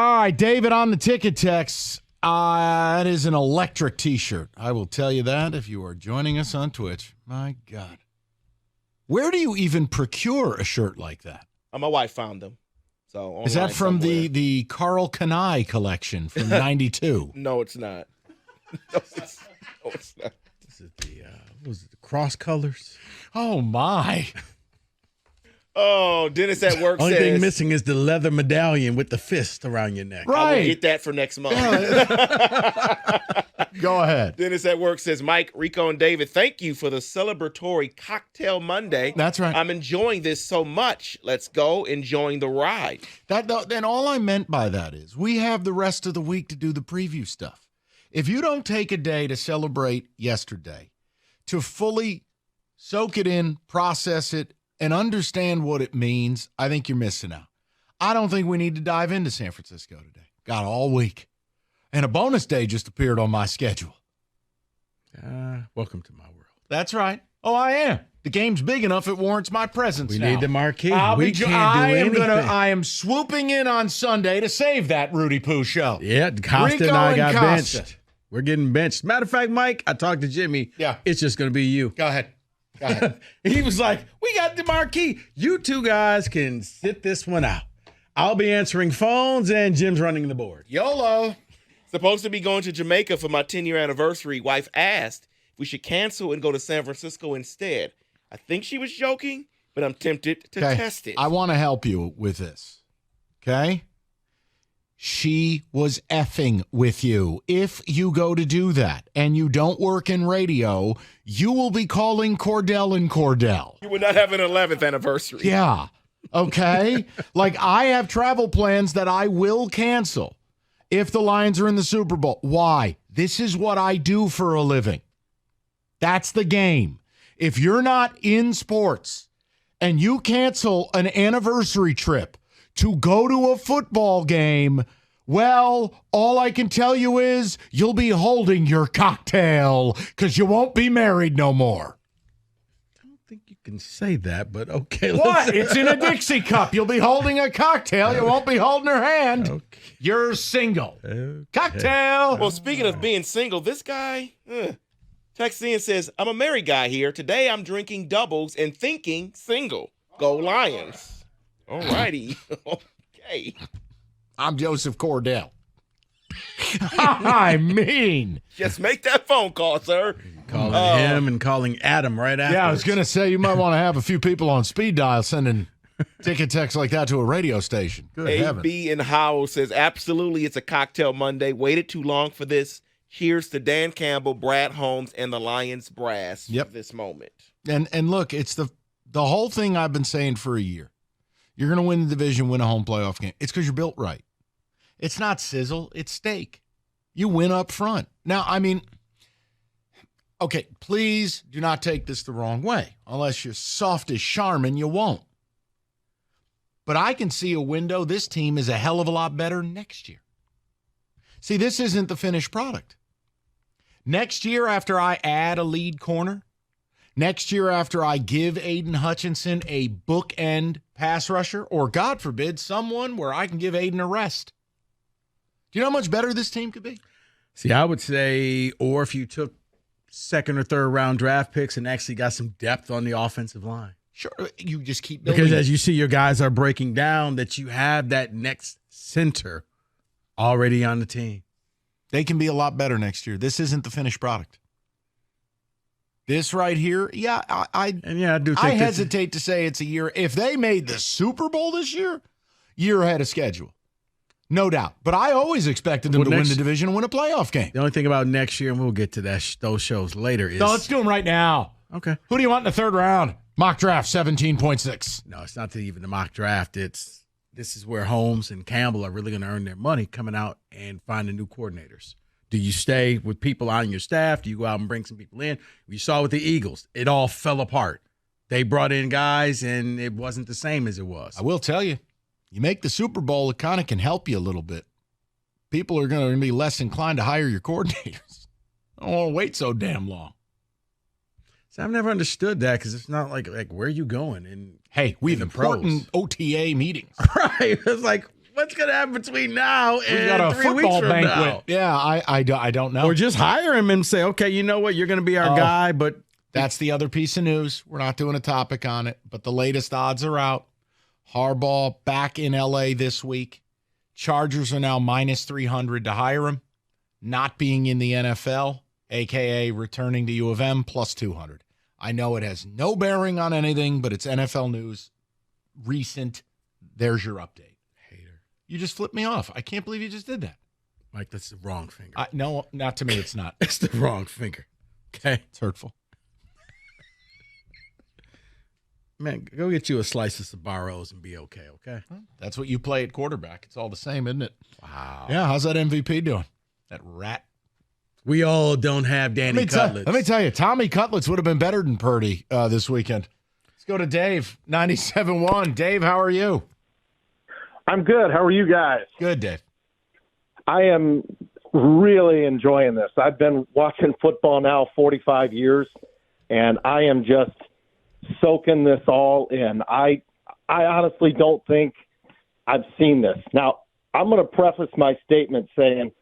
All right, David on the ticket text. It is an electric T-shirt. I will tell you that if you are joining us on Twitch. My God. Where do you even procure a shirt like that? My wife found them. So is that from the Carl Kanai collection from '92? No, it's not. No, it's not. This is the was it the cross colors? Oh my! Oh, Dennis at work Only says. thing missing is the leather medallion with the fist around your neck. Right. I will get that for next month. Go ahead. Dennis at work says, Mike, Rico, and David, thank you for the celebratory Cocktail Monday. That's right. I'm enjoying this so much. Let's go enjoying the ride. Then all I meant by that is we have the rest of the week to do the preview stuff. If you don't take a day to celebrate yesterday, to fully soak it in, process it, and understand what it means, I think you're missing out. I don't think we need to dive into San Francisco today. Got all week. And a bonus day just appeared on my schedule. Welcome to my world. That's right. Oh, I am. The game's big enough it warrants my presence We now. need the marquee. We can't do anything. I am swooping in on Sunday to save that Rudy Poo show. Yeah, Costa Rico and I got Costa. benched. We're getting benched. Matter of fact, Mike, I talked to Jimmy. Yeah. It's just going to be you. Go ahead. He was like, we got the marquee. You two guys can sit this one out. I'll be answering phones, and Jim's running the board. YOLO. Supposed to be going to Jamaica for my 10-year anniversary. Wife asked if we should cancel and go to San Francisco instead. I think she was joking, but I'm tempted to test it. I want to help you with this. Okay? She was effing with you. If you go to do that and you don't work in radio, you will be calling Cordell and Cordell. You would not have an 11th anniversary. Yeah. Okay? Like, I have travel plans that I will cancel if the Lions are in the Super Bowl. Why? This is what I do for a living. That's the game. If you're not in sports and you cancel an anniversary trip to go to a football game, well, all I can tell you is you'll be holding your cocktail because you won't be married no more. I don't think you can say that, but okay. What? It's in a Dixie cup. You'll be holding a cocktail. You won't be holding her hand. Okay. You're single. Okay. Cocktail. Well, speaking of being single, this guy texts in and says, I'm a married guy here. Today I'm drinking doubles and thinking single. Go Lions. All righty. Okay. I'm Joseph Cordell. I mean. Just make that phone call, sir. Calling him and calling Adam right after. Yeah, I was going to say you might want to have a few people on speed dial sending ticket texts like that to a radio station. Good heavens. AB in Howell says, absolutely, it's a cocktail Monday. Waited too long for this. Cheers to Dan Campbell, Brad Holmes, and the Lions brass for this moment. And look, it's the whole thing I've been saying for a year. You're going to win the division, win a home playoff game. It's because you're built right. It's not sizzle, it's steak. You win up front. Now, I mean, okay, please do not take this the wrong way. Unless you're soft as Charmin, you won't. But I can see a window. This team is a hell of a lot better next year. See, this isn't the finished product. Next year, after I add a lead corner, next year after I give Aiden Hutchinson a bookend pass rusher, or God forbid, someone where I can give Aiden a rest. Do you know how much better this team could be? See, I would say, or if you took second or third round draft picks and actually got some depth on the offensive line. Sure, you just keep building. Because as you see your guys are breaking down, that you have that next center already on the team. They can be a lot better next year. This isn't the finished product. This right here, yeah, I do. I hesitate to say it's a year. If they made the Super Bowl this year ahead of schedule. No doubt. But I always expected them to win the division and win a playoff game. The only thing about next year, and we'll get to those shows later, is... No, let's do them right now. Okay. Who do you want in the third round? Mock draft 17.6. No, it's not even the mock draft. This is where Holmes and Campbell are really going to earn their money coming out and finding new coordinators. Do you stay with people on your staff? Do you go out and bring some people in? We saw with the Eagles, it all fell apart. They brought in guys, and it wasn't the same as it was. I will tell you, you make the Super Bowl, it kind of can help you a little bit. People are going to be less inclined to hire your coordinators. I don't want to wait so damn long. See, I've never understood that because it's not like where are you going? Hey, we have important OTA meetings. Right. It's like, What's going to happen between now and We got a 3 weeks football from banquet. now? Yeah, I don't know. Or just hire him and say, okay, you know what? You're going to be our guy, but That's the other piece of news. We're not doing a topic on it, but the latest odds are out. Harbaugh back in L.A. this week. Chargers are now minus 300 to hire him. Not being in the NFL, a.k.a. returning to U of M, plus 200. I know it has no bearing on anything, but it's NFL news. Recent. There's your update. hater. You just flipped me off. I can't believe you just did that. Mike, that's the wrong finger. No, not to me. It's not. It's the wrong finger. Okay. It's hurtful. Man, go get you a slice of Sbarro's and be okay, okay? That's what you play at quarterback. It's all the same, isn't it? Wow. Yeah, how's that MVP doing? That rat. We all don't have Danny Cutlets. Let me tell you, Tommy Cutlets would have been better than Purdy this weekend. Let's go to Dave, 97.1. Dave, how are you? I'm good. How are you guys? Good, Dave. I am really enjoying this. I've been watching football now 45 years, and I am just soaking this all in. I honestly don't think I've seen this. Now, I'm going to preface my statement saying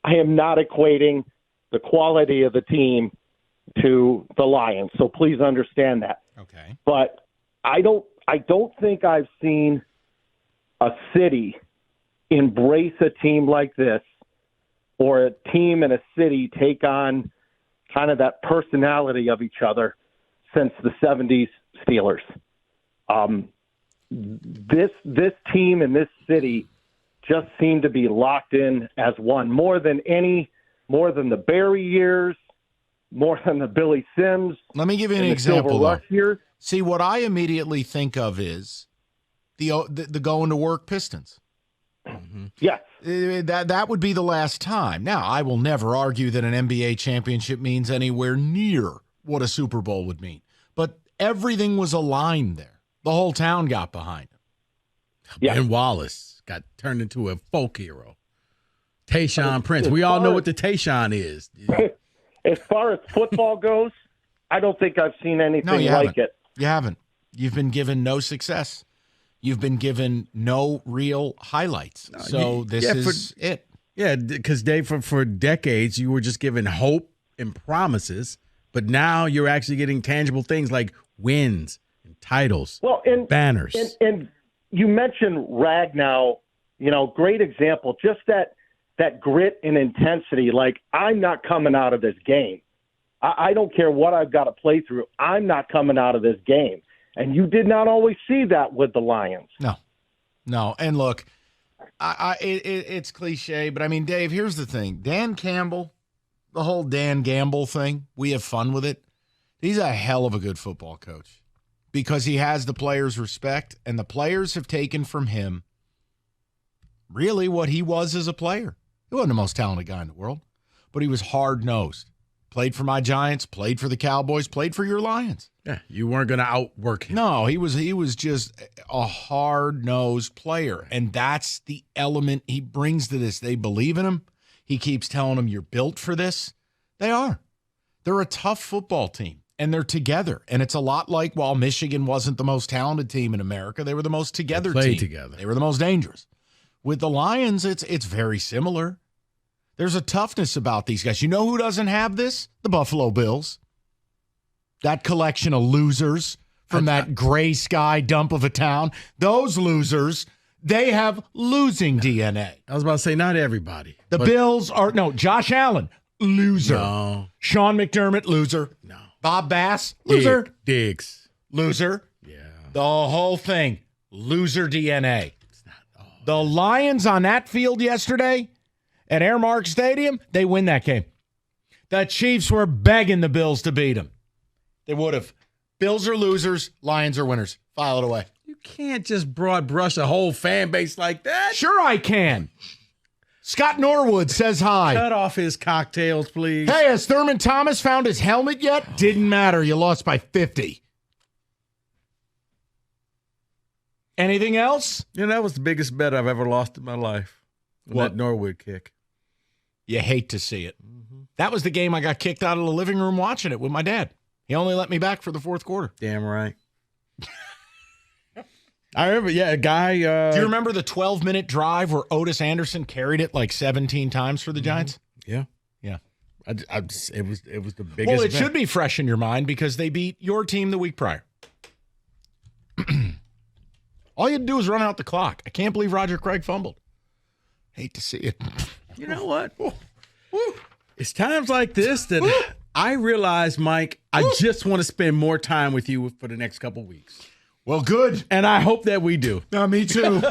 I am not equating the quality of the team to the Lions, so please understand that. Okay. But I don't think I've seen a city embrace a team like this, or a team and a city take on kind of that personality of each other since the 70s Steelers. This team and this city just seem to be locked in as one, more than the Barry years, more than the Billy Sims. Let me give you an and the example, Silver Rush though. years. See, what I immediately think of is the going to work Pistons. Yes. That would be the last time. Now, I will never argue that an NBA championship means anywhere near what a Super Bowl would mean. But everything was aligned there. The whole town got behind him. Yeah. Ben Wallace got turned into a folk hero. Tayshaun Prince. We all know what the Tayshaun is. As far as football goes, I don't think I've seen anything like it. You haven't. You've been given no success. You've been given no real highlights. So this is it. Yeah, because Dave, for decades, you were just given hope and promises, but now you're actually getting tangible things like wins and titles, and banners. And you mentioned Ragnow, great example. Just that grit and intensity. Like, I'm not coming out of this game. I don't care what I've got to play through. I'm not coming out of this game. And you did not always see that with the Lions. No. And look, it's cliche, but I mean, Dave, here's the thing. Dan Campbell, the whole Dan Gamble thing, we have fun with it. He's a hell of a good football coach because he has the players' respect, and the players have taken from him really what he was as a player. He wasn't the most talented guy in the world, but he was hard-nosed. Played for my Giants, played for the Cowboys, played for your Lions. Yeah, you weren't going to outwork him. No, he was just a hard-nosed player, and that's the element he brings to this. They believe in him. He keeps telling them, you're built for this. They are. They're a tough football team, and they're together. And it's a lot like while Michigan wasn't the most talented team in America, they were the most together They played team. together. They were the most dangerous. With the Lions, it's very similar. There's a toughness about these guys. You know who doesn't have this? The Buffalo Bills. That collection of losers from that gray sky dump of a town. Those losers, they have losing DNA. I was about to say, not everybody. The Bills are, Josh Allen, loser. No. Sean McDermott, loser. No. Bob Bass, loser. Diggs. Loser. Yeah. The whole thing, loser DNA. The Lions on that field yesterday at Airmark Stadium, they win that game. The Chiefs were begging the Bills to beat them. They would have. Bills are losers. Lions are winners. File it away. You can't just broad brush a whole fan base like that. Sure I can. Scott Norwood says hi. Cut off his cocktails, please. Hey, has Thurman Thomas found his helmet yet? Didn't matter. You lost by 50. Anything else? That was the biggest bet I've ever lost in my life. What? That Norwood kick. You hate to see it. That was the game I got kicked out of the living room watching it with my dad. He only let me back for the fourth quarter. Damn right. I remember, a guy. Do you remember the 12-minute drive where Otis Anderson carried it like 17 times for the Giants? Yeah. Yeah. It was the biggest. Well, it should be fresh in your mind because they beat your team the week prior. All you had to do was run out the clock. I can't believe Roger Craig fumbled. Hate to see it. You know what? It's times like this that I realize, Mike, I just want to spend more time with you for the next couple weeks. Well, good. And I hope that we do. Me too.